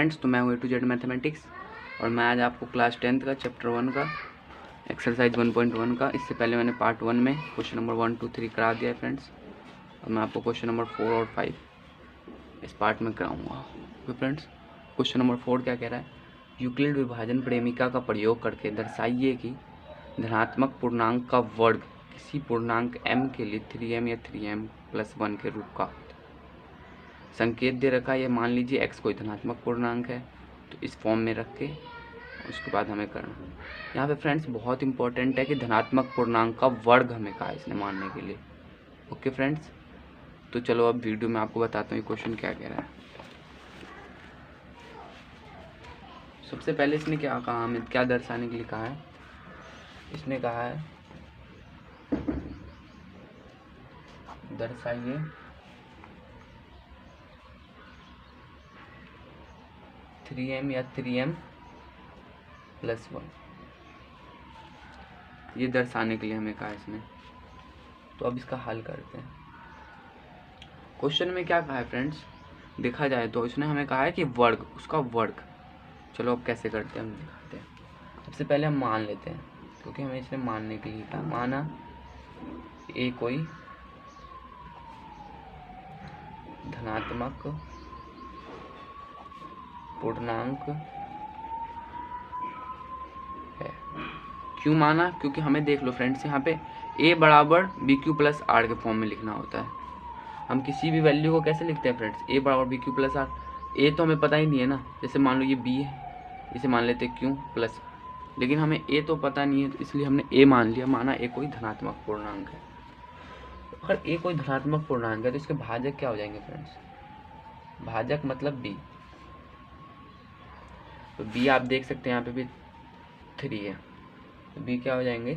Friends, तो मैं हूँ A to Z मैथमेटिक्स और मैं आज आपको क्लास 10th का चैप्टर 1 का एक्सरसाइज 1.1 का, इससे पहले मैंने पार्ट 1 में क्वेश्चन नंबर 1, 2, 3 करा दिया है फ्रेंड्स। और मैं आपको क्वेश्चन नंबर 4 और 5 इस पार्ट में कराऊंगा। तो फ्रेंड्स, क्वेश्चन नंबर 4 क्या कह रहा है? यूक्लिड विभाजन प्रेमिका का प्रयोग करके दर्शाइए कि धनात्मक पूर्णांक का वर्ग किसी पूर्णांक m के लिए 3m या 3m+1 के रूप का संकेत दे रखा है। ये मान लीजिए x कोई धनात्मक पूर्णांक है, तो इस फॉर्म में रख के उसके बाद हमें करना है। यहाँ पे फ्रेंड्स बहुत इंपॉर्टेंट है कि धनात्मक पूर्णांक का वर्ग हमें कहा है इसने मानने के लिए। ओके फ्रेंड्स, तो चलो अब वीडियो में आपको बताता हूँ ये क्वेश्चन क्या कह रहा है। सबसे पहले इसने क्या कहा, हमें क्या दर्शाने के लिए कहा है? इसने कहा है दर्शाइए थ्री एम या 3m+1, ये दर्शाने के लिए हमें कहा है इसने। तो अब इसका हल करते हैं। क्वेश्चन में क्या कहा है फ्रेंड्स, देखा जाए तो इसने हमें कहा है कि वर्ग, उसका वर्ग। चलो अब कैसे करते हैं हम दिखाते हैं। सबसे पहले हम मान लेते हैं, क्योंकि हमें इसने मानने के लिए कहा। माना ए कोई धनात्मक पूर्णांक है। क्यों माना? क्योंकि हमें देख लो फ्रेंड्स, यहाँ पे a बराबर BQ+R के फॉर्म में लिखना होता है। हम किसी भी वैल्यू को कैसे लिखते हैं फ्रेंड्स? a बराबर BQ+R। a तो हमें पता ही नहीं है ना, जैसे मान लो ये b है, इसे मान लेते Q प्लस, लेकिन हमें a तो पता नहीं है, तो इसलिए हमने a मान लिया। माना a कोई धनात्मक पूर्णांक है। अगर a कोई धनात्मक पूर्णांक है तो इसके भाजक क्या हो जाएंगे फ्रेंड्स? भाजक मतलब b। तो b आप देख सकते हैं यहाँ पे भी 3 है, तो b क्या हो जाएंगे?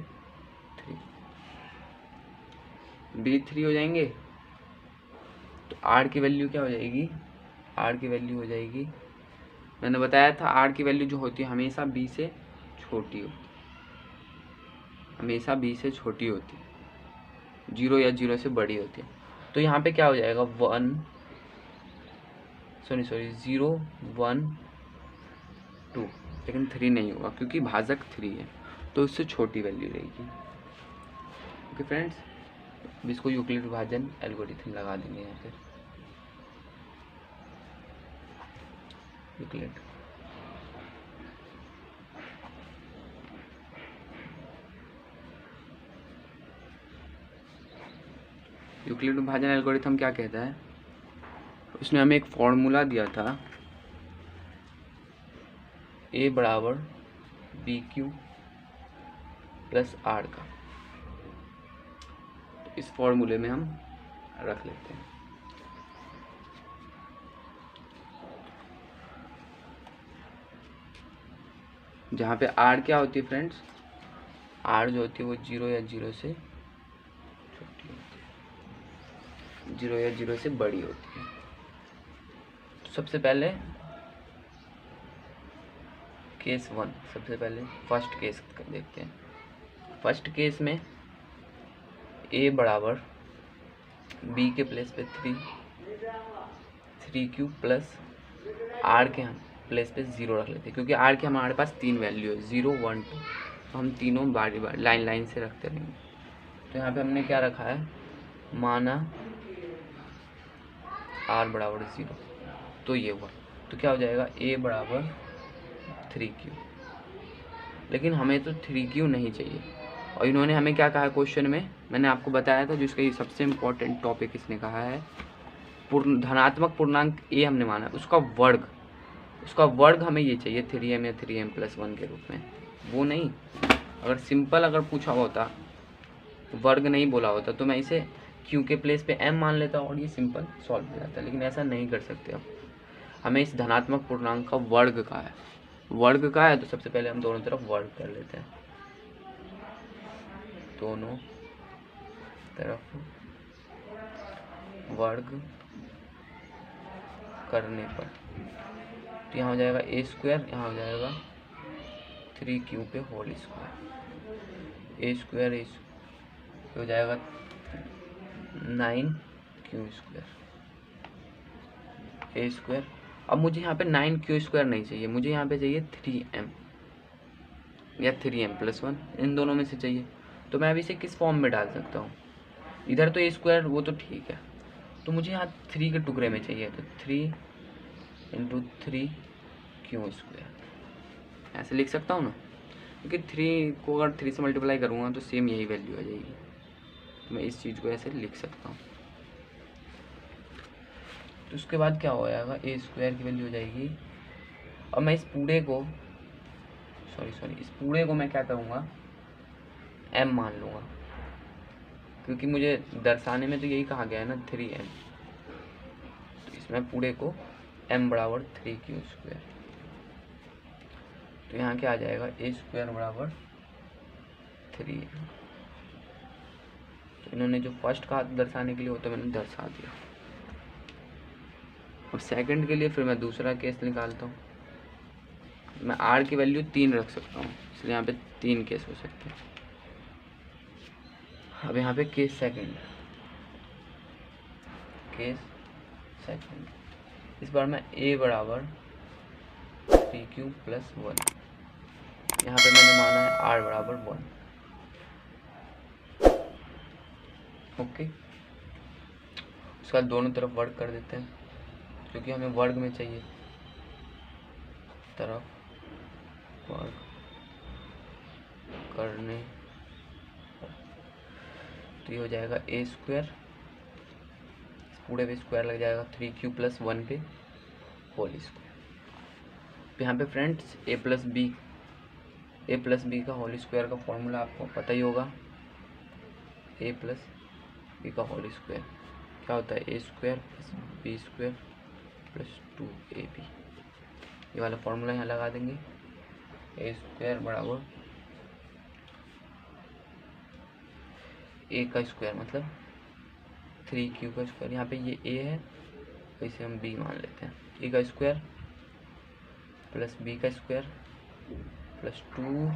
3। b 3 हो जाएंगे। तो r की वैल्यू क्या हो जाएगी? r की वैल्यू हो जाएगी, मैंने बताया था r की वैल्यू जो होती है हमेशा b से छोटी होती है, हमेशा b से छोटी होती है, 0 या 0 से बड़ी होती है। तो यहाँ पे क्या हो जाएगा? 0 1 2, लेकिन 3 नहीं होगा क्योंकि भाजक 3 है, तो इससे छोटी वैल्यू रहेगी। ओके फ्रेंड्स, इसको यूक्लिड विभाजन एल्गोरिथम लगा देंगे यहाँ पे। यूक्लिड यूक्लिड विभाजन एल्गोरिथम क्या कहता है? उसने हमें एक फॉर्मूला दिया था, a बराबर BQ+R का। तो इस फॉर्मूले में हम रख लेते हैं। जहाँ पे R क्या होती है फ्रेंड्स? R जो होती है वो 0 या 0 से छोटी होती है, 0 या 0 से बड़ी होती है। तो सबसे पहले केस 1, सबसे पहले फर्स्ट केस देखते हैं। फर्स्ट केस में a बराबर b के प्लेस पे 3q प्लस r के हम प्लेस पे 0 रख लेते हैं, क्योंकि r के हमारे पास 3 वैल्यू है, 0 1 2, तो हम तीनों बारी बारी लाइन से रखते रहेंगे। तो यहाँ पे हमने क्या रखा है? माना r बराबर 0, तो ये हुआ। तो क्या हो जाएगा? a बराबर 3q, लेकिन हमें तो 3q नहीं चाहिए। और इन्होंने हमें क्या कहा क्वेश्चन में, मैंने आपको बताया था, जिसका ये सबसे इम्पोर्टेंट टॉपिक इसने कहा है, धनात्मक पूर्णांक a हमने माना, उसका वर्ग हमें ये चाहिए 3m या 3m+1 के रूप में। वो नहीं, अगर सिंपल अगर पूछा होता, वर्ग नहीं बोला होता, तो मैं इसे q के प्लेस पे m मान लेता और ये सिंपल सॉल्व हो जाता, लेकिन ऐसा नहीं कर सकते। अब हमें इस धनात्मक पूर्णांक का वर्ग का है, वर्ग का है, तो सबसे पहले हम दोनों तरफ वर्ग कर लेते हैं। दोनों तरफ वर्ग करने पर तो यहाँ हो जाएगा a स्क्वायर, यहाँ हो जाएगा 3q पे होल स्क्वायर, a स्क्वायर हो जाएगा 9q स्क्वायर, a स्क्वायर अब मुझे यहाँ पे 9q² नहीं चाहिए, मुझे यहाँ पे चाहिए 3m या 3m+1, इन दोनों में से चाहिए। तो मैं अभी इसे किस फॉर्म में डाल सकता हूँ? इधर तो a² वो तो ठीक है, तो मुझे यहाँ 3 के टुकड़े में चाहिए, तो 3 × 3q², ऐसे लिख सकता हूँ ना, क्योंकि 3 को अगर 3 से मल्टीप्लाई करूँगा तो सेम यही वैल्यू आ जाएगी, तो मैं इस चीज़ को ऐसे लिख सकता हूँ। तो उसके बाद क्या हो जाएगा, a² की वैल्यू हो जाएगी। अब मैं इस पूरे को इस पूरे को मैं क्या करूँगा, m मान लूँगा, क्योंकि मुझे दर्शाने में तो यही कहा गया है ना 3m, तो इसमें पूरे को m = 3q²। तो यहाँ क्या आ जाएगा, a² = 3m। तो इन्होंने जो फर्स्ट कहा दर्शाने के लिए, वो तो मैंने दर्शा दिया। अब सेकंड के लिए फिर मैं दूसरा केस निकालता हूँ। मैं r की वैल्यू 3 रख सकता हूँ, इसलिए यहाँ पे 3 केस हो सकते हैं। अब यहाँ पे केस सेकंड, इस बार मैं a = 3q+1, यहाँ पे मैंने माना है r = 1। ओके, उसका दोनों तरफ वर्ग कर देते हैं, क्योंकि हमें वर्ग में चाहिए, तरफ वर्ग करने, तो ये हो जाएगा a², पूरे पे स्क्वायर लग जाएगा 3q+1 पे होल स्क्वायर। यहाँ पे फ्रेंड्स a + b का होल स्क्वायर का फॉर्मूला आपको पता ही होगा। a + b का होल स्क्वायर क्या होता है, a² + b² + 2ab। ये वाला फॉर्मूला यहाँ लगा देंगे। a² = a का स्क्वायर मतलब 3q का स्क्वायर, यहाँ पे ये a है तो इसे हम b मान लेते हैं, a का स्क्वायर + b का square + 2ab,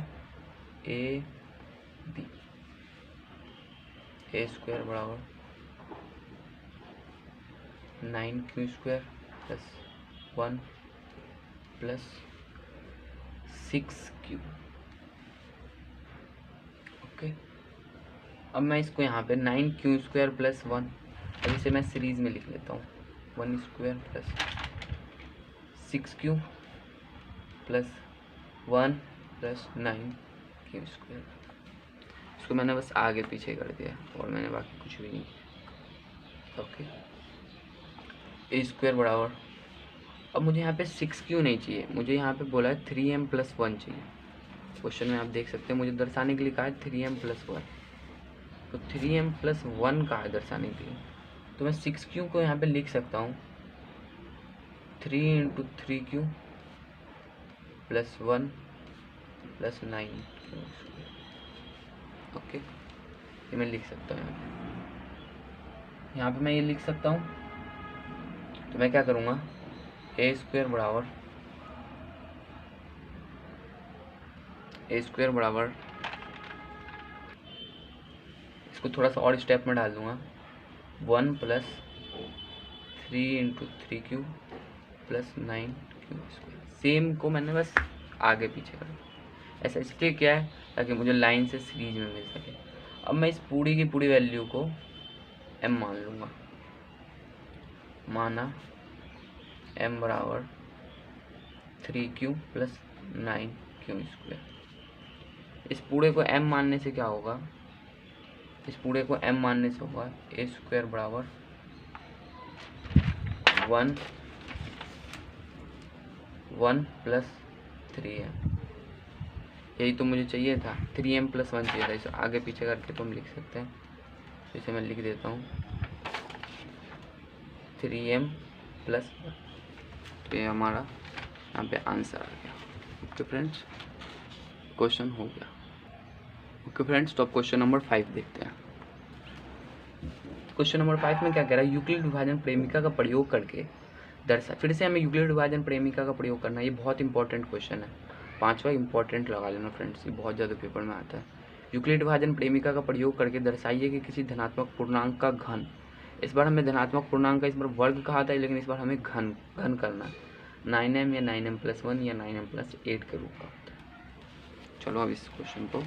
a² = 9q² + 1 + 6q। Okay, अब मैं इसको यहाँ पे 9q² + 1, अब इसे मैं सीरीज में लिख लेता हूँ, 1² + 6q + 1 + 9q²। इसको मैंने बस आगे पीछे कर दिया और मैंने बाकी कुछ भी नहीं किया। ओके, a² = अब मुझे यहाँ पे 6q नहीं चाहिए, मुझे यहाँ पे बोला है 3m+1 चाहिए। क्वेश्चन में आप देख सकते हैं मुझे दर्शाने के लिए कहा है 3m+1, तो 3m+1 कहा है दर्शाने के लिए, तो मैं 6q को यहाँ पे लिख सकता हूँ 3 × 3q + 1 + 9q²। ओके, ये मैं लिख सकता हूँ, यहाँ पे मैं ये लिख सकता हूँ। तो मैं क्या करूँगा, a² = इसको थोड़ा सा और स्टेप में डाल दूँगा, 1 + 3 × 3q + 9q²। सेम को मैंने बस आगे पीछे कर, ऐसा इसलिए क्या है ताकि मुझे लाइन से सीरीज में मिल सके। अब मैं इस पूरी की पूरी वैल्यू को m मान लूँगा, माना m = 3q + 9q²। इस पूरे को m मानने से क्या होगा, इस पूरे को m मानने से होगा a² = 1 + 3m। यही तो मुझे चाहिए था, 3m+1 चाहिए था। इसे आगे पीछे करके तो हम लिख सकते हैं, तो इसे मैं लिख देता हूँ 3m+1, तो ये हमारा यहाँ पे आंसर आ गया। ओके फ्रेंड्स, क्वेश्चन हो गया। ओके फ्रेंड्स, तो अब क्वेश्चन नंबर 5 देखते हैं। क्वेश्चन नंबर 5 में क्या कह रहा है, यूक्लिड विभाजन प्रेमिका का प्रयोग करके दर्शा। फिर से हमें यूक्लिड विभाजन प्रेमिका का प्रयोग करना है, ये बहुत इंपॉर्टेंट क्वेश्चन है, 5वां इंपॉर्टेंट लगा लेना फ्रेंड्स, ये बहुत ज़्यादा पेपर में आता है। यूक्लिड विभाजन प्रेमिका का प्रयोग करके दर्शाइए कि किसी धनात्मक पूर्णांक का घन, इस बार हमें धनात्मक पूर्णांक का इस बार वर्ग कहा था, लेकिन इस बार हमें घन करना है। 9m या 9m+1 या 9m+8 के रूप का होता है। चलो अब इस क्वेश्चन को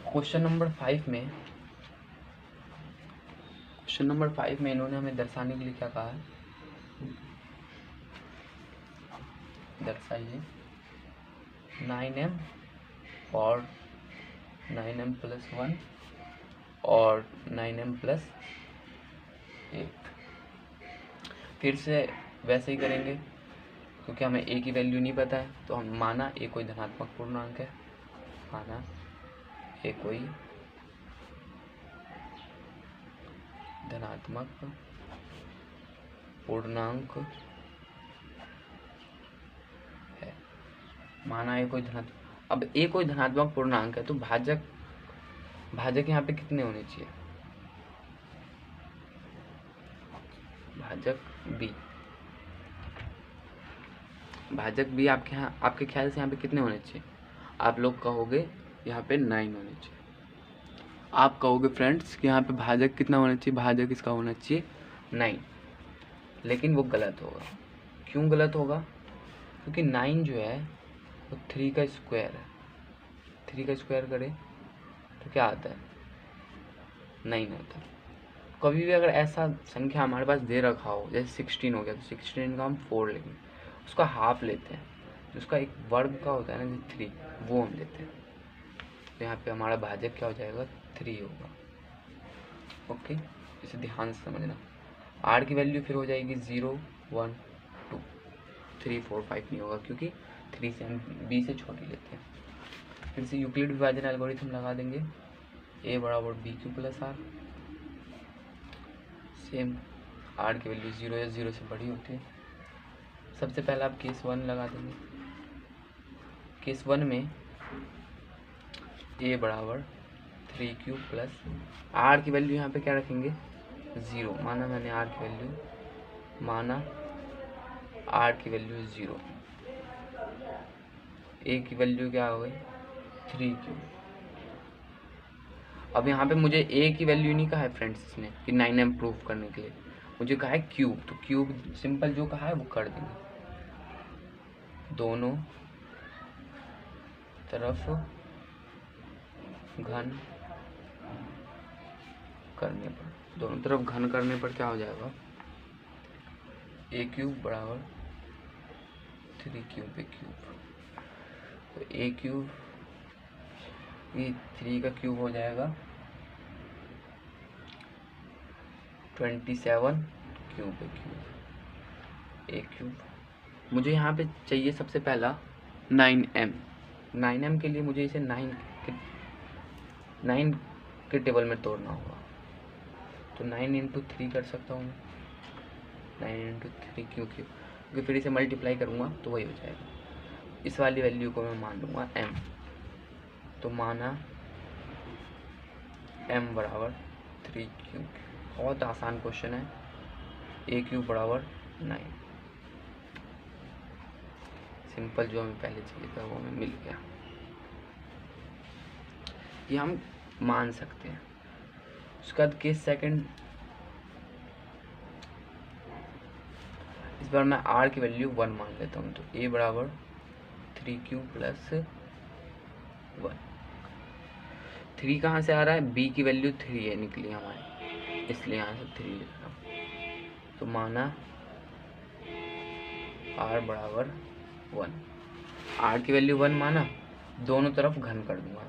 क्वेश्चन नंबर 5 में इन्होंने हमें दर्शाने के लिए क्या कहा है, दर्शाइए 9m और 9m+1 और 9m+8। फिर से वैसे ही करेंगे क्योंकि हमें a की वैल्यू नहीं पता है, तो हम माना a कोई धनात्मक पूर्णांक है, माना a कोई धनात्मक पूर्णांक है, माना a कोई धनात्मक। अब a कोई धनात्मक पूर्णांक है तो भाजक यहाँ पे कितने होने चाहिए, भाजक b आपके ख्याल से यहाँ पे कितने होने चाहिए? आप लोग कहोगे यहाँ पे 9 होने चाहिए। आप कहोगे फ्रेंड्स कि यहाँ पे भाजक कितना होना चाहिए, भाजक इसका होना चाहिए 9, लेकिन वो गलत होगा। क्यों गलत होगा? क्योंकि 9 जो है वो 3 का स्क्वायर है। 3 का स्क्वायर करें तो क्या आता है, 9 आता है। कभी भी अगर ऐसा संख्या हमारे पास दे रखा हो, जैसे 16 हो गया, तो 16 का हम 4 लेंगे, उसका हाफ लेते हैं, तो उसका एक वर्ग का होता है ना 3, वो हम लेते हैं। तो यहाँ पे हमारा भाजक क्या हो जाएगा, 3 होगा। ओके, इसे ध्यान से समझना। r की वैल्यू फिर हो जाएगी 0 1 2 3 4 5 नहीं होगा, क्योंकि 3 से हम b से छोटी लेते हैं। फिर से यूक्लिड विभाजन एल्गोरिथम लगा देंगे, a बराबर bq plus r। Same r की वैल्यू 0 या 0 से बड़ी होती है। सबसे पहले आप केस 1 लगा देंगे। केस 1 में a बराबर 3q प्लस r की वैल्यू यहाँ पे क्या रखेंगे, 0। माना मैंने r की वैल्यू, ज़ीरो, a की वैल्यू क्या हो गई, 3q। अब यहाँ पे मुझे a की वैल्यू नहीं कहा है फ्रेंड्स इसने कि 9m प्रूव करने के लिए, मुझे कहा है क्यूब। तो क्यूब सिंपल जो कहा है वो कर देंगे, दोनों तरफ घन करने पर क्या हो जाएगा, a क्यूब बराबर 3q पे क्यूब। तो a क्यूब, ये 3 का क्यूब हो जाएगा 27 क्यूब पे क्यूब, a क्यूब। मुझे यहाँ पे चाहिए सबसे पहला 9m के लिए मुझे इसे 9 के टेबल में तोड़ना होगा। तो 9 × 3 कर सकता हूँ, 9 × 3 क्योंकि फिर इसे मल्टीप्लाई करूँगा तो वही हो जाएगा। इस वाली वैल्यू को मैं मान लूँगा m। तो माना m बराबर 3q। बहुत आसान क्वेश्चन है। a क्यूब बराबर 9, सिंपल जो हमें पहले चाहिए था वो हमें मिल गया। ये हम मान सकते हैं। उसके बाद केस सेकंड, इस बार मैं r की वैल्यू 1 मान लेता हूँ। तो a बराबर 3q प्लस 1। 3 कहाँ से आ रहा है, b की वैल्यू 3 है निकली हमारी, इसलिए यहाँ से 3 लिख रहा हूँ। तो माना r बराबर 1, r की वैल्यू 1 माना, दोनों तरफ घन कर दूंगा,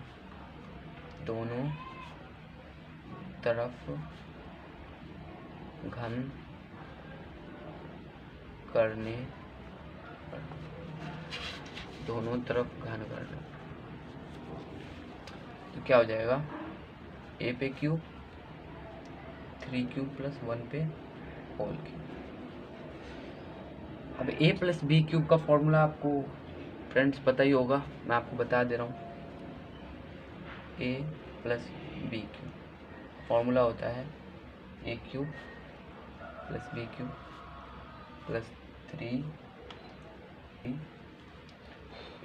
दोनों तरफ घन करने पर, दोनों तरफ घन करने, तो क्या हो जाएगा, a पे क्यूब 3q प्लस 1 पे होल क्यूब। अब a प्लस बी क्यूब का फॉर्मूला आपको फ्रेंड्स पता ही होगा, मैं आपको बता दे रहा हूँ। a plus B cube formula होता है a cube plus B cube plus 3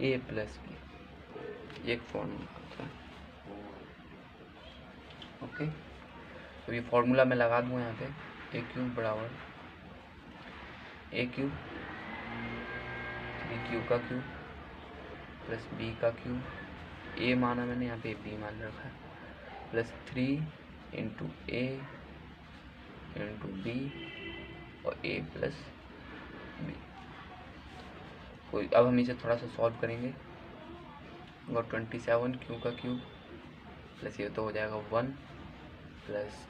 a plus B, एक फॉर्मूला होता है। ओके, तो ये फॉर्मूला मैं लगा दूँ यहाँ पे। ए क्यूब बराबर ए क्यूब 3q का क्यूब प्लस बी का क्यूब, ए माना मैंने यहाँ पे बी मान रखा है, प्लस 3 इंटू ए इंटू बी और ए प्लस बी। कोई अब हम इसे थोड़ा सा सॉल्व करेंगे और 27 क्यू का क्यूब प्लस ये तो हो जाएगा 1 प्लस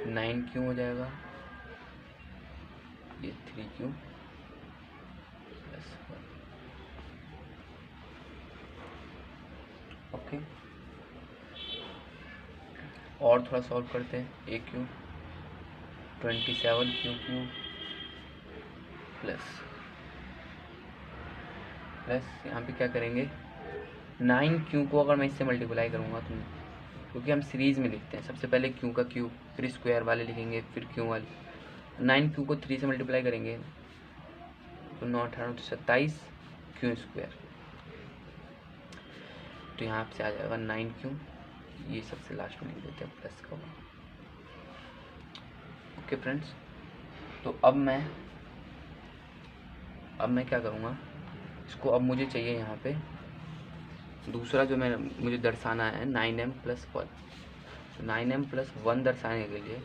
9 क्यू हो जाएगा, ये 3q प्लस 1। ओके, और थोड़ा सॉल्व करते हैं। ए क्यूब 27 क्यू क्यूब प्लस यहाँ पे क्या करेंगे 9q को अगर मैं इससे मल्टीप्लाई करूँगा तो, क्योंकि हम सीरीज़ में लिखते हैं, सबसे पहले q का क्यूब फिर स्क्वायर वाले लिखेंगे फिर q वाले, 9q को 3 से मल्टीप्लाई करेंगे तो 9 18 तो 27 q स्क्वायर, तो यहाँ से आ जाएगा 9q, ये सबसे लास्ट में लिख देते हैं प्लस का। ओके फ्रेंड्स, तो अब मैं क्या करूँगा, इसको अब मुझे चाहिए यहाँ पे दूसरा जो मुझे दर्शाना है 9m प्लस 1, तो 9m प्लस 1 दर्शाने के लिए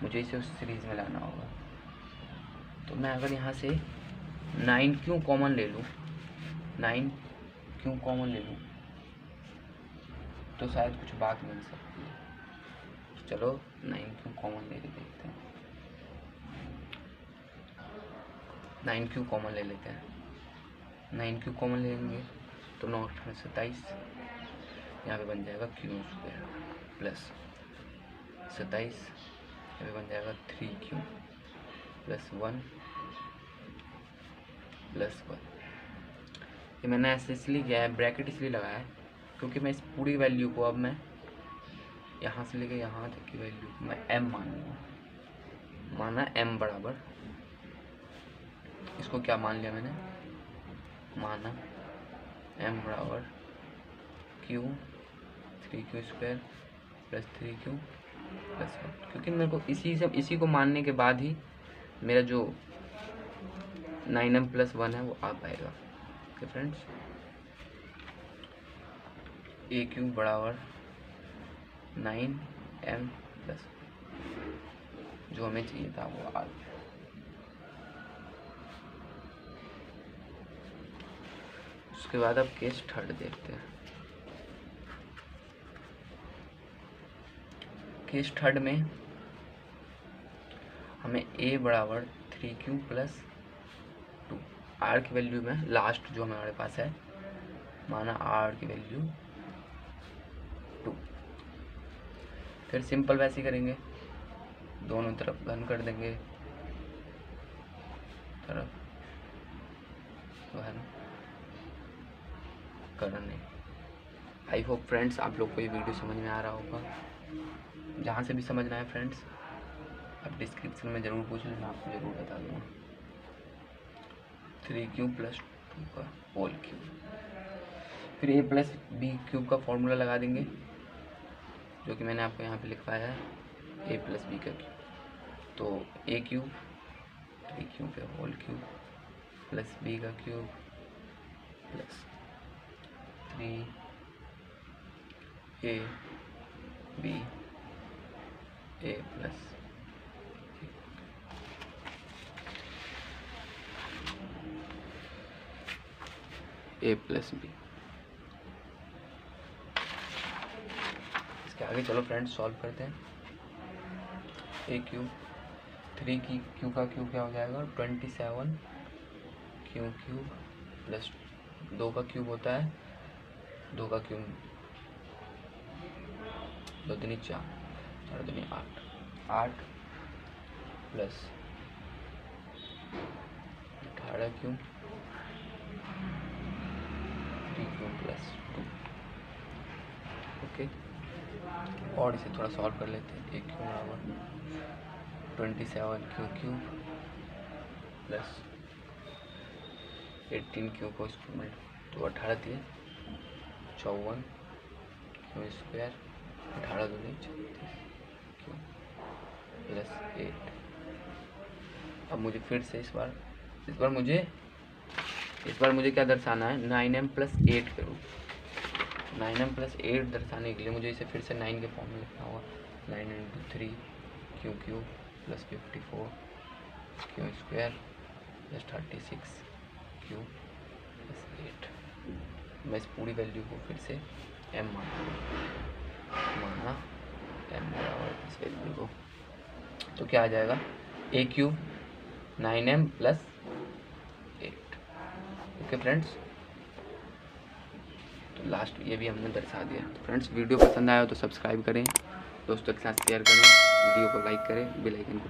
मुझे इसे उस सीरीज़ में लाना होगा। तो मैं अगर यहाँ से 9q कॉमन ले लूँ, 9q कॉमन ले लूँ तो शायद कुछ बात मिल सकती है। चलो 9q कॉमन ले देखते हैं, 9q कॉमन ले लेते हैं। 9q कॉमन लेंगे तो 9 18 27, यहाँ पे बन जाएगा q स्क्वायर प्लस 27, यहाँ पे बन जाएगा 3q प्लस 1 प्लस 1। ये मैंने ऐसे इसलिए किया है, ब्रैकेट इसलिए लगाया है क्योंकि मैं इस पूरी वैल्यू को अब मैं यहाँ से लेके यहाँ तक की वैल्यू को मैं m मानूंगा, माना m बराबर, इसको क्या मान लिया मैंने, माना m बराबर q 3q square plus 3q plus 1, क्योंकि मेरे को इसी को मानने के बाद ही मेरा जो 9m प्लस 1 है वो आ पाएगा। ओके फ्रेंड्स, ए क्यूब बराबर 9m प्लस जो हमें चाहिए था वो आ गया। उसके बाद अब केस थर्ड देखते हैं। केस थर्ड में हमें a बराबर 3q प्लस 2, r की वैल्यू में लास्ट जो हमारे पास है, माना r की वैल्यू 2, फिर सिंपल वैसे ही करेंगे, दोनों तरफ घन कर देंगे, तरफ घन करने। आई होप फ्रेंड्स आप लोग को ये वीडियो समझ में आ रहा होगा। जहाँ से भी समझना है फ्रेंड्स आप डिस्क्रिप्शन में ज़रूर पूछ लेना, आपको ज़रूर बता दूँगा। 3q प्लस 2 का होल क्यूब, फिर a प्लस बी क्यूब का फॉर्मूला लगा देंगे, जो कि मैंने आपको यहाँ पे लिखवाया है, a प्लस बी का क्यूब, तो a क्यूब 3q पे होल क्यूब प्लस b का cube plus 3a b a plus a plus B. इसके आगे चलो फ्रेंड्स सॉल्व करते हैं। ए क्यूब 3 की क्यू का क्यूब क्या हो जाएगा 27 क्यू क्यूब प्लस 2 का क्यूब होता है, 2 का क्यूब 2 दूनी 4, 4 दूनी 8 plus 18 cube 3q plus 2। Okay, और इसे थोड़ा सॉल्व कर लेते हैं। एक क्यूब बराबर 27 क्यू क्यूब प्लस 18 क्यू को स्क्वायर तो 18 दिए 54 क्यू स्क्वायर 18 दूनी 36 क्यू प्लस 8। अब मुझे फिर से इस बार मुझे क्या दर्शाना है, 9m प्लस 8 करूँ। 9m प्लस 8 दर्शाने के लिए मुझे इसे फिर से 9 के फॉर्म में लिखना होगा। 9 × 3 Q plus 54 Q square plus 36 Q plus 8। मैं इस पूरी वैल्यू को फिर से m माना m बराबर इस वैल्यू को, तो क्या आ जाएगा a³ 9m plus 8। Okay friends, तो लास्ट ये भी हमने दर्शा दिया। तो फ्रेंड्स, वीडियो पसंद आया हो तो सब्सक्राइब करें, दोस्तों के साथ शेयर करें, वीडियो को लाइक करें, बेल आइकन को